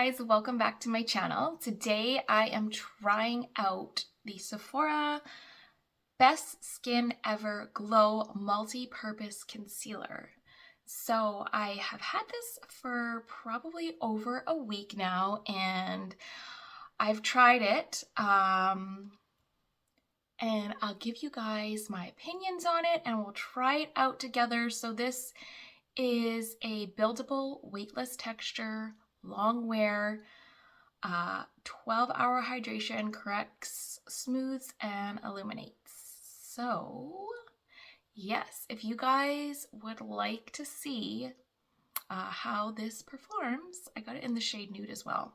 guys, welcome back to my channel. Today I am trying out the Sephora Best Skin Ever Glow Multi-Purpose Concealer. So I have had this for probably over a week now and I've tried it and I'll give you guys my opinions on it and we'll try it out together. So this is a buildable weightless texture long wear, 12-hour hydration, corrects, smooths, and illuminates. So yes, if you guys would like to see how this performs, I got it in the shade Nude as well,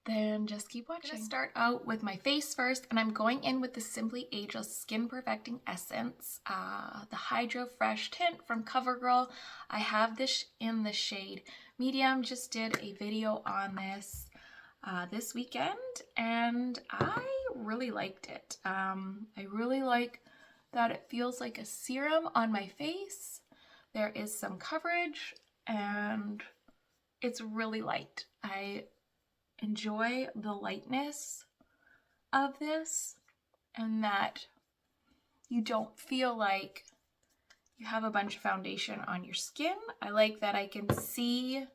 then just keep watching. I'm gonna start out with my face first, and I'm going in with the Simply Ageless Skin Perfecting Essence, the Hydro Fresh Tint from CoverGirl. I have this in the shade Medium. Just did a video on this this weekend, and I really liked it. I really like that it feels like a serum on my face. There is some coverage, and it's really light. I enjoy the lightness of this and that you don't feel like you have a bunch of foundation on your skin. I like that I can see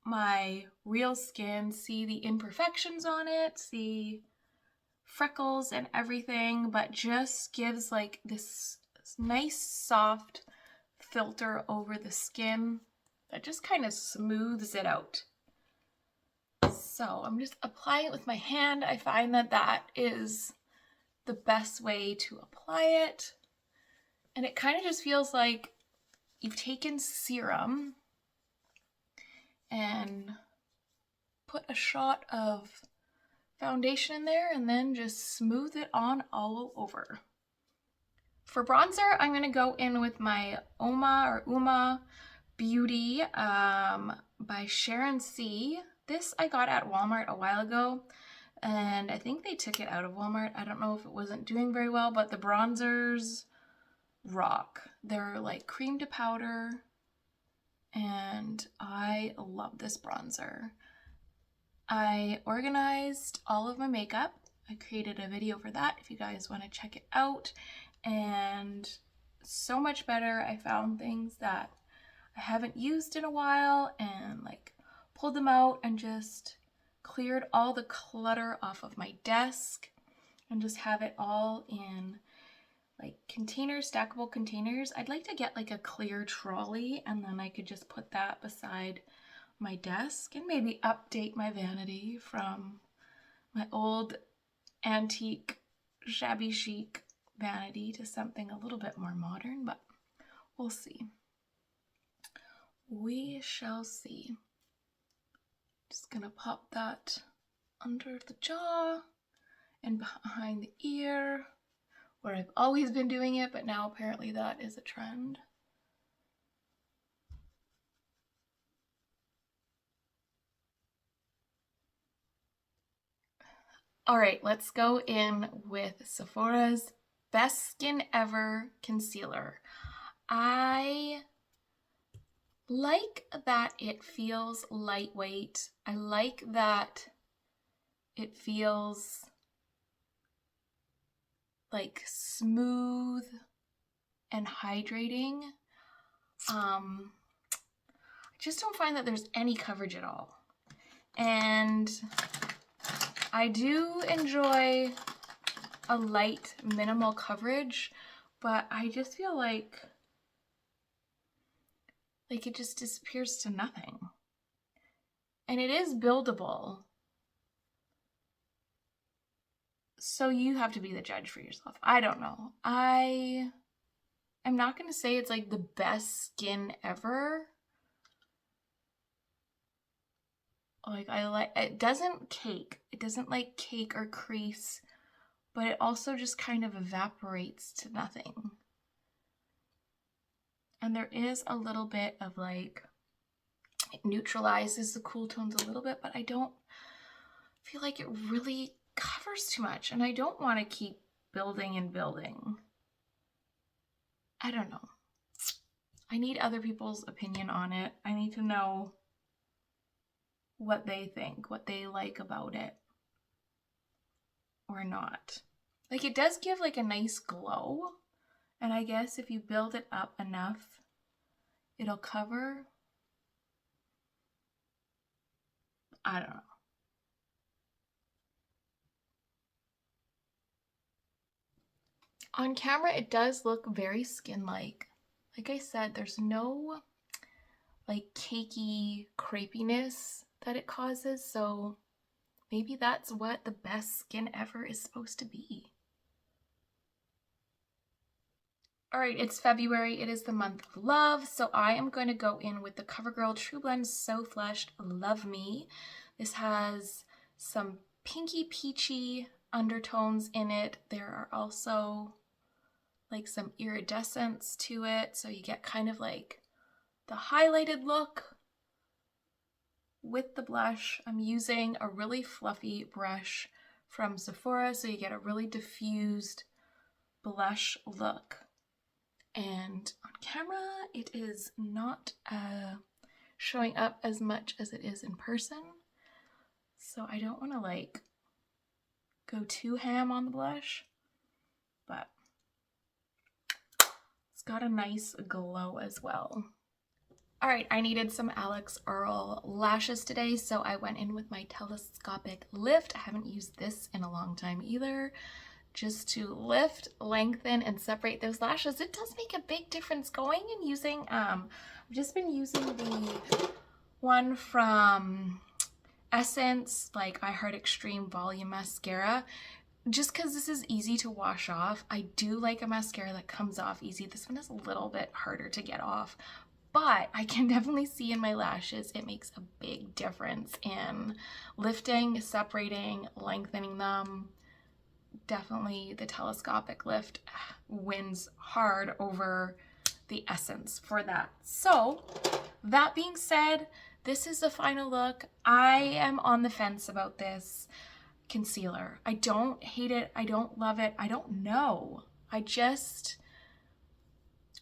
my real skin, see the imperfections on it, see freckles and everything, but just gives like this nice soft filter over the skin that just kind of smooths it out. So I'm just applying it with my hand. I find that that is the best way to apply it. And it kind of just feels like you've taken serum and put a shot of foundation in there and then just smooth it on all over. For bronzer, I'm going to go in with my Uma Beauty by Sharon C. This I got at Walmart a while ago, and I think they took it out of Walmart. I don't know if it wasn't doing very well, but the bronzers rock. They're like cream to powder, and I love this bronzer. I organized all of my makeup. I created a video for that if you guys want to check it out, and so much better. I found things that I haven't used in a while and like pulled them out and just cleared all the clutter off of my desk and just have it all in like containers, stackable containers. I'd like to get like a clear trolley and then I could just put that beside my desk and maybe update my vanity from my old antique shabby chic vanity to something a little bit more modern, but we'll see. We shall see. Just gonna pop that under the jaw and behind the ear, where I've always been doing it, but now apparently that is a trend. All right, let's go in with Sephora's Best Skin Ever Concealer. I like that it feels lightweight. I like that it feels like smooth and hydrating. I just don't find that there's any coverage at all. And I do enjoy a light minimal coverage, but I just feel like it just disappears to nothing. And it is buildable. So you have to be the judge for yourself. I don't know. I'm not going to say it's like the best skin ever. Like it doesn't cake. It doesn't like cake or crease, but it also just kind of evaporates to nothing. And there is a little bit of like, it neutralizes the cool tones a little bit, but I don't feel like it really covers too much. And I don't want to keep building and building. I don't know. I need other people's opinion on it. I need to know what they think, what they like about it or not. Like, it does give like a nice glow, and I guess if you build it up enough, it'll cover. I don't know. On camera, it does look very skin-like. Like I said, there's no like cakey crepiness that it causes, so maybe that's what the best skin ever is supposed to be. All right, it's February. It is the month of love, so I am going to go in with the CoverGirl True Blend So Flushed Love Me. This has some pinky peachy undertones in it. There are also like some iridescence to it, so you get kind of like the highlighted look with the blush. I'm using a really fluffy brush from Sephora, so you get a really diffused blush look. And on camera, it is not showing up as much as it is in person, so I don't want to like go too ham on the blush, but it's got a nice glow as well. All right, I needed some Alex Earl lashes today, so I went in with my telescopic lift. I haven't used this in a long time either. Just to lift, lengthen, and separate those lashes. It does make a big difference going and using, I've just been using the one from Essence, like I Heart Extreme Volume Mascara, just because this is easy to wash off. I do like a mascara that comes off easy. This one is a little bit harder to get off, but I can definitely see in my lashes it makes a big difference in lifting, separating, lengthening them. Definitely the telescopic lift wins hard over the Essence for that. So that being said, this is the final look. I am on the fence about this concealer. I don't hate it. I don't love it. I don't know.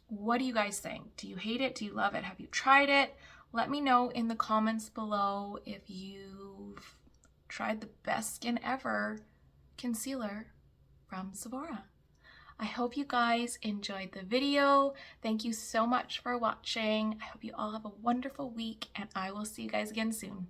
What do you guys think? Do you hate it? Do you love it? Have you tried it? Let me know in the comments below if you've tried the best skin ever concealer from Sephora. I hope you guys enjoyed the video. Thank you so much for watching. I hope you all have a wonderful week, and I will see you guys again soon.